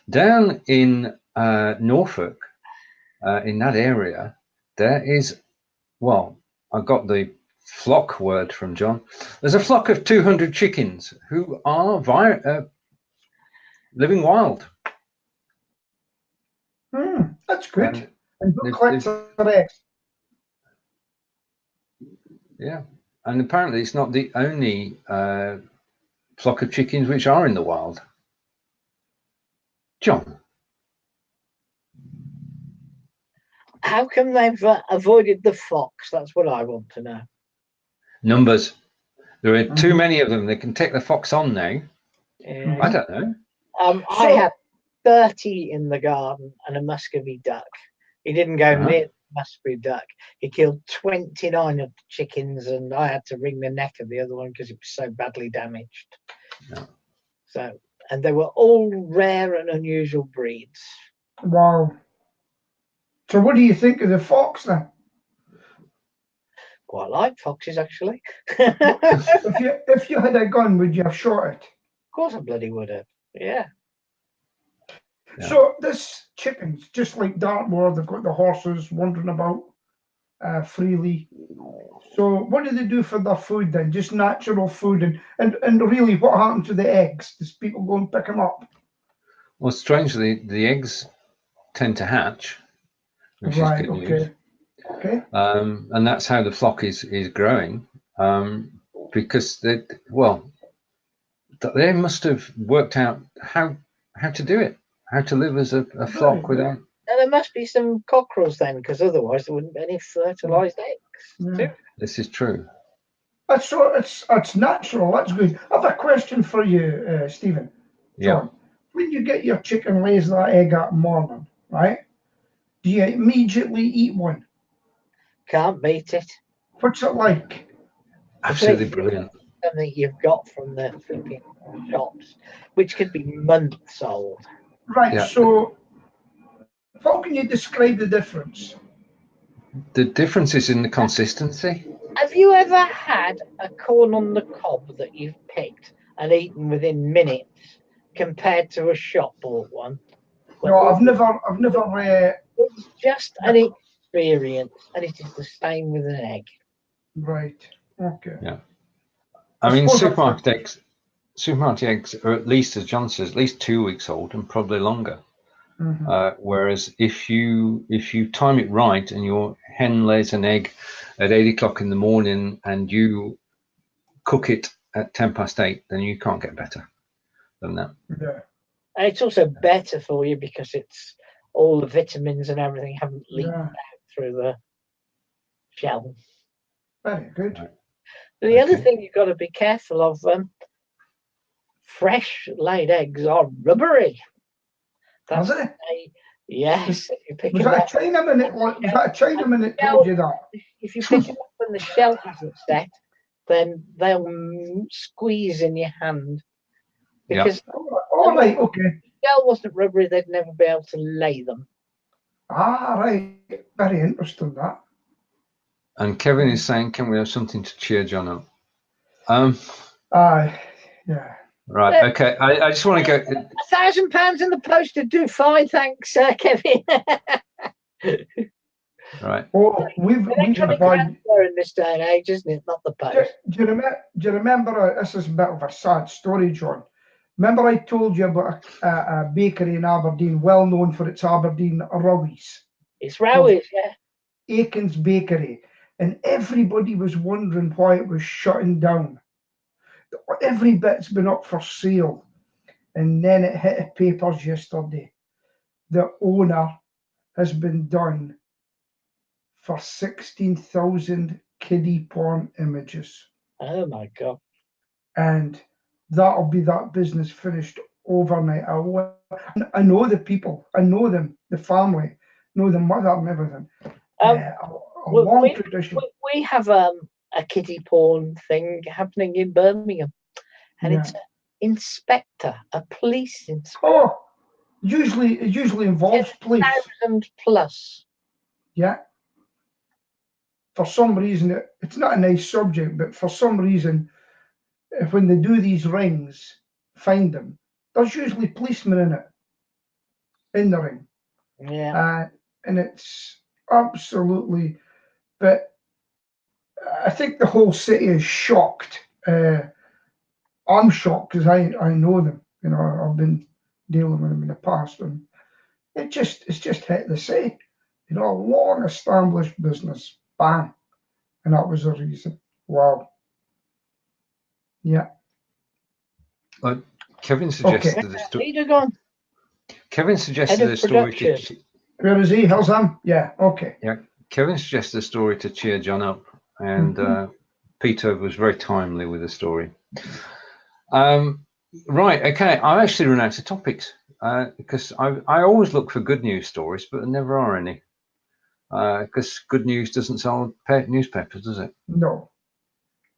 down in Norfolk, in that area, there is, well, I got the flock word from John. There's a flock of 200 chickens who are living wild. That's good. And who collects their eggs? Yeah, and apparently it's not the only flock of chickens which are in the wild. John, how come they've avoided the fox? That's what I want to know. Numbers. There are too many of them. They can take the fox on now. Yeah. I don't know. I had 30 in the garden and a muscovy duck. He didn't go near the muscovy duck. He killed 29 of the chickens, and I had to wring the neck of the other one because it was so badly damaged. No. So, and they were all rare and unusual breeds. Wow. So what do you think of the fox then? Quite like foxes, actually. If you had a gun, would you have shot it? Of course I bloody would have. Yeah. So this chickens, just like Dartmoor, they've got the horses wandering about freely. So what do they do for their food then? Just natural food, and really, what happened to the eggs? Does people go and pick them up? Well, strangely, the eggs tend to hatch, which is good news. Okay. And that's how the flock is growing, because they must have worked out how to do it, how to live as a flock without. And there must be some cockerels then, because otherwise there wouldn't be any fertilised eggs. Yeah. This is true. So it's natural. That's good. I have a question for you, Stephen. Yeah. John, when you get your chicken lays that egg that morning, right? Do you immediately eat one? Can't beat it. What's it like? Absolutely brilliant. Something you've got from the flipping shops, which could be months old. Right. Yeah. So, how can you describe the difference? The difference is in the consistency. Have you ever had a corn on the cob that you've picked and eaten within minutes compared to a shop bought one? No, I've never. It's just an experience, and it is the same with an egg. Right. Okay. Yeah. I mean, supermarket eggs are at least, as John says, at least 2 weeks old and probably longer. Whereas if you time it right and your hen lays an egg at 8 o'clock in the morning and you cook it at 8:10, then you can't get better than that. Yeah. And it's also better for you because it's all the vitamins and everything haven't leaked out through the shell. Very good. Right. The other thing you've got to be careful of, fresh laid eggs are rubbery. Are they? Yes. If you pick Was them that up, a Chinaman? Was that a Chinaman that told you that? if you pick them up and the shell hasn't set, then they'll squeeze in your hand. Because all right, okay. if the shell wasn't rubbery, they'd never be able to lay them. Ah, right. Very interesting, that. And Kevin is saying, can we have something to cheer John up? Yeah. Right, okay. I just want to go. £1,000 in the post to do fine, thanks, Kevin. Right. Oh, we've transfer in this day and age, isn't it? Not the post. Do you remember? This is a bit of a sad story, John. Remember, I told you about a bakery in Aberdeen, well known for its Aberdeen Rowies. It's Rowies, yeah. Aiken's Bakery, and everybody was wondering why it was shutting down. Every bit's been up for sale, and then it hit the papers yesterday. The owner has been done for 16,000 kiddie porn images. Oh my God! And that'll be that business finished overnight. I know the people. I know them. The family. Know the mother and everything. Long tradition. We have a kiddie porn thing happening in Birmingham, and it's an inspector, a police inspector. Oh, it usually involves police. 10,000 plus. Yeah. For some reason, it's not a nice subject, but for some reason, when they do these rings, find them, there's usually policemen in the ring. Yeah. And it's absolutely, but I think the whole city is shocked. I'm shocked because I know them. You know, I've been dealing with them in the past, and it's just hit the city. You know, a long established business, bang, and that was the reason. Wow. Yeah. Kevin suggested the story. Kevin suggested a story. Where is he? How's him? Yeah. Okay. Yeah. Kevin suggested a story to cheer John up, and Peter was very timely with the story. Right. Okay. I actually run out of topics because I always look for good news stories, but there never are any. Because good news doesn't sell newspapers, does it? No.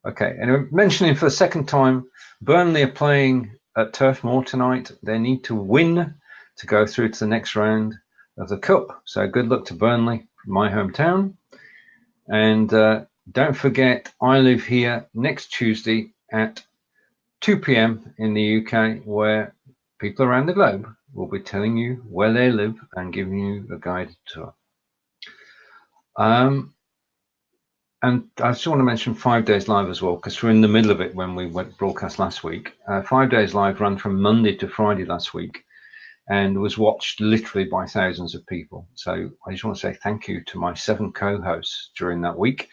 Okay. And mentioning for the second time, Burnley are playing at Turf Moor tonight. They need to win to go through to the next round of the Cup. So good luck to Burnley, my hometown. And don't forget, I live here next Tuesday at 2 p.m. in the UK, where people around the globe will be telling you where they live and giving you a guided tour. And I just want to mention 5 Days Live as well, because we're in the middle of it when we went broadcast last week. 5 Days Live ran from Monday to Friday last week and was watched literally by thousands of people. So I just want to say thank you to my 7 co-hosts during that week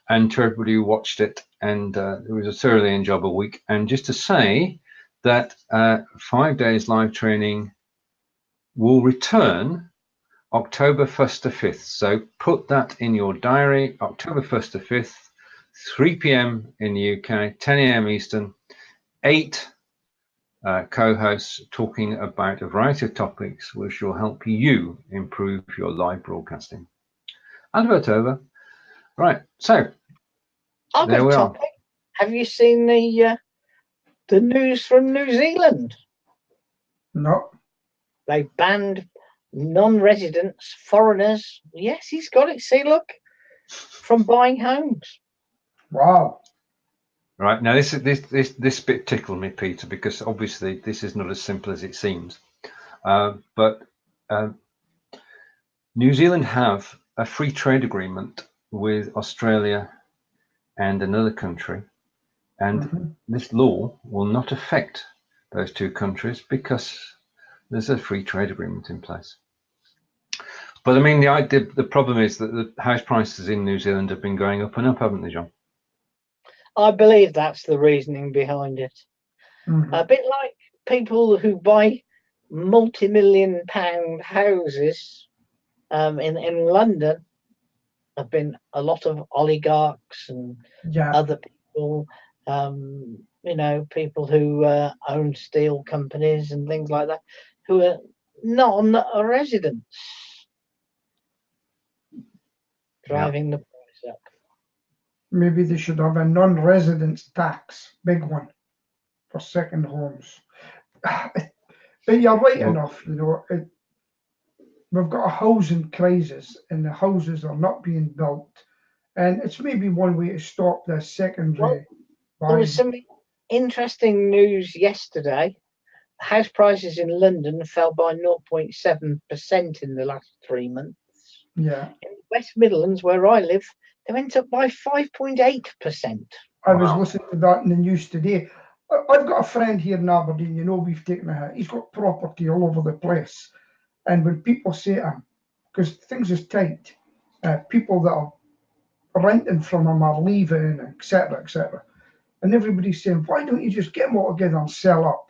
and to everybody who watched it. And it was a thoroughly enjoyable week. And just to say that 5 Days Live training will return October 1st to 5th. So put that in your diary, October 1st to 5th, 3 p.m. in the UK, 10 a.m. Eastern, 8 co-hosts talking about a variety of topics which will help you improve your live broadcasting. Advert over. Right, so there we are. Have you seen the news from New Zealand? No. They banned non-residents, foreigners. Yes, he's got it. See, look, from buying homes. Wow. Right, now this bit tickled me, Peter, because obviously this is not as simple as it seems. But New Zealand have a free trade agreement with Australia and another country, and this law will not affect those two countries because there's a free trade agreement in place. But I mean, the problem is that the house prices in New Zealand have been going up and up, haven't they, John? I believe that's the reasoning behind it. A bit like people who buy multi-million-pound houses in London. Have been a lot of oligarchs and other people, you know, people who own steel companies and things like that, who are non-residents, driving the price up. Maybe they should have a non-residence tax, big one, for second homes. But you're right enough, you know, we've got a housing crisis and the houses are not being built. And it's maybe one way to stop the secondary. There was some interesting news yesterday. House prices in London fell by 0.7% in the last 3 months. Yeah. In the West Midlands, where I live, they went up by 5.8%. I was listening to that in the news today. I've got a friend here in Aberdeen, you know, we've taken a hit. He's got property all over the place. And when people say to him, because things is tight, people that are renting from him are leaving, etc., etc. And everybody's saying, why don't you just get them all together and sell up?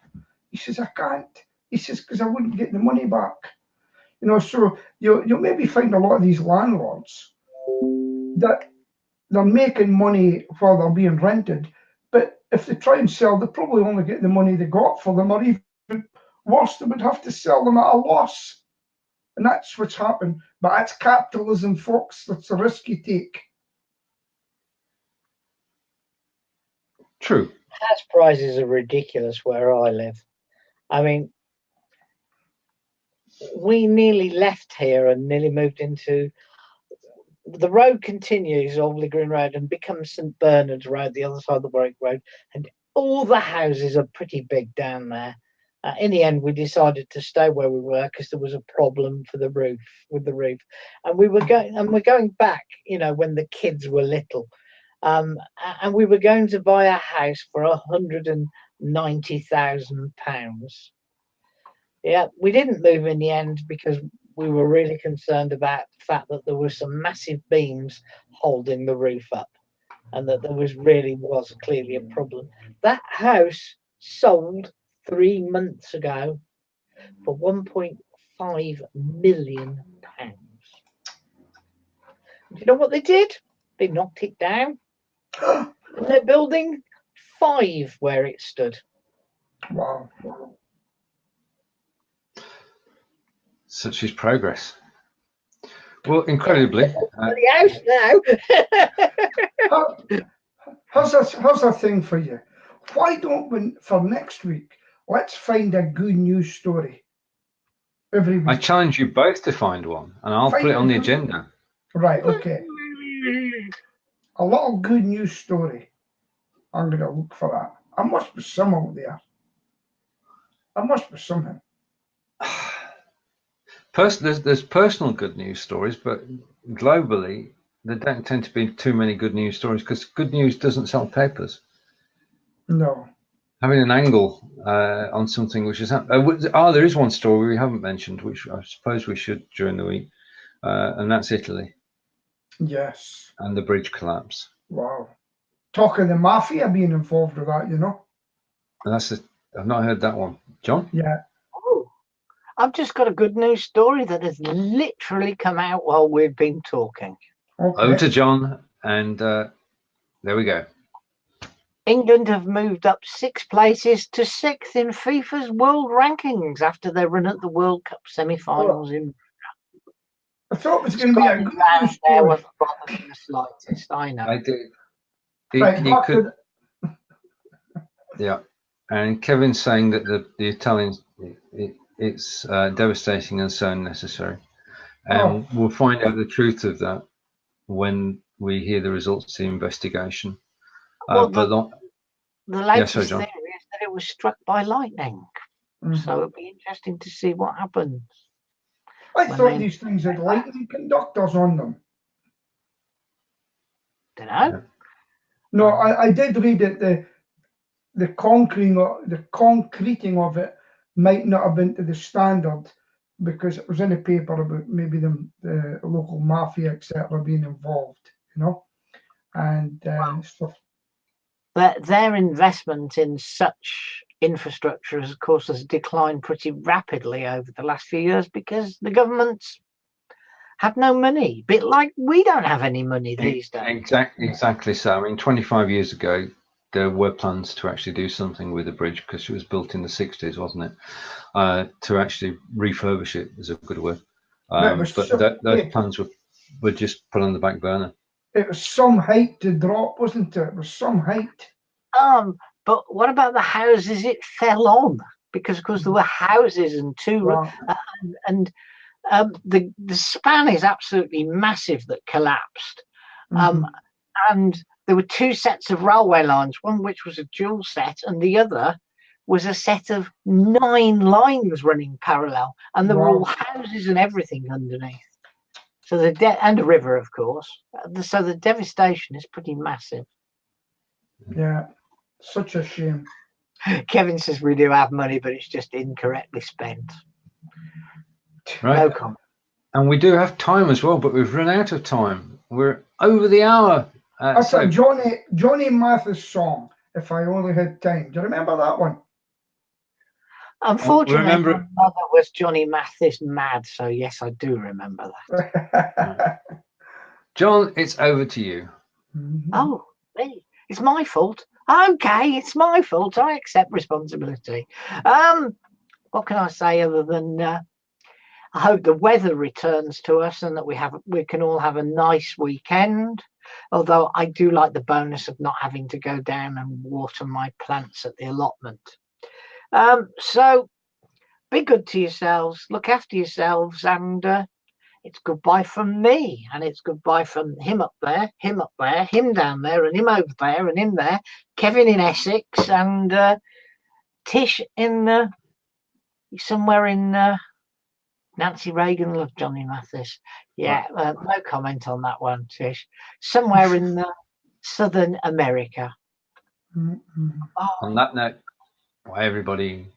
He says, I can't. He says, because I wouldn't get the money back. You know, so you'll maybe find a lot of these landlords that they're making money while they're being rented, but if they try and sell, they probably only get the money they got for them, or even worse, they would have to sell them at a loss. And that's what's happened. But that's capitalism, folks. That's the risk you take. True. House prices are ridiculous where I live. I mean, we nearly left here and nearly moved into... The road continues, Alderley Green Road, and becomes St Bernard's Road, the other side of the Warwick Road. And all the houses are pretty big down there. In the end, we decided to stay where we were because there was a problem for the roof, with the roof. And we're going back, you know, when the kids were little. And we were going to buy a house for £190,000. Yeah, we didn't move in the end because we were really concerned about the fact that there were some massive beams holding the roof up and that there was clearly a problem. That house sold 3 months ago for £1.5 million. Do you know what they did? They knocked it down. And they're building 5 where it stood. Wow. Such is progress. Well, incredibly. The house now. How's a thing for you? Why don't we, for next week, let's find a good news story every week. I challenge you both to find one, and I'll put it on the agenda. Right, okay. A little good news story. I'm going to look for that. There must be some out there. There must be something. There's personal good news stories, but globally, there don't tend to be too many good news stories because good news doesn't sell papers. No. Having an angle on something which is happening. There is one story we haven't mentioned, which I suppose we should during the week, and that's Italy. Yes. And the bridge collapse. Wow. Talking the mafia being involved with that, you know. And I've not heard that one. John? Yeah. Oh, I've just got a good news story that has literally come out while we've been talking. Okay. Over to John, and there we go. England have moved up 6 places to 6th in FIFA's world rankings after their run at the World Cup semi-finals in. I thought it was going to be a good news story. There was probably the slightest, I know. I did. Right, could, yeah, and Kevin's saying that the Italians, it's devastating and so unnecessary. And we'll find out the truth of that when we hear the results of the investigation. Well, the latest theory is that it was struck by lightning. So it'll be interesting to see what happens. I thought these things had lightning conductors on them. Don't know. No, I did read that the concreting of it might not have been to the standard, because it was in the paper about maybe the local mafia, etc., being involved, you know, and stuff. Their investment in such infrastructure, of course, has declined pretty rapidly over the last few years because the government's had no money. Bit like we don't have any money these days. Exactly so. I mean, 25 years ago, there were plans to actually do something with the bridge, because it was built in the 60s, wasn't it? To actually refurbish it is a good word. Those plans were just put on the back burner. It was some height to drop, wasn't it? It was some height. But what about the houses it fell on? Because, of course, there were houses and the span is absolutely massive that collapsed. And there were two sets of railway lines, one which was a dual set and the other was a set of 9 lines running parallel, and there were all houses and everything underneath. So and a river, of course. So the devastation is pretty massive. Yeah, such a shame. Kevin says we do have money, but it's just incorrectly spent. Right. No comment. And we do have time as well, but we've run out of time. We're over the hour. That's a Johnny Mathis song, If I Only Had Time. Do you remember that one? Unfortunately, my mother was Johnny Mathis mad, so yes, I do remember that. John, it's over to you. Oh, me? It's my fault. Okay, it's my fault. I accept responsibility. What can I say other than I hope the weather returns to us and that we can all have a nice weekend. Although I do like the bonus of not having to go down and water my plants at the allotment. So be good to yourselves, look after yourselves, and it's goodbye from me, and it's goodbye from him up there, him down there, and him over there, and him there, Kevin in Essex, and Tish in somewhere in Nancy Reagan loved Johnny Mathis. Yeah, no comment on that one, Tish. Somewhere in Southern America. On that note, bye everybody.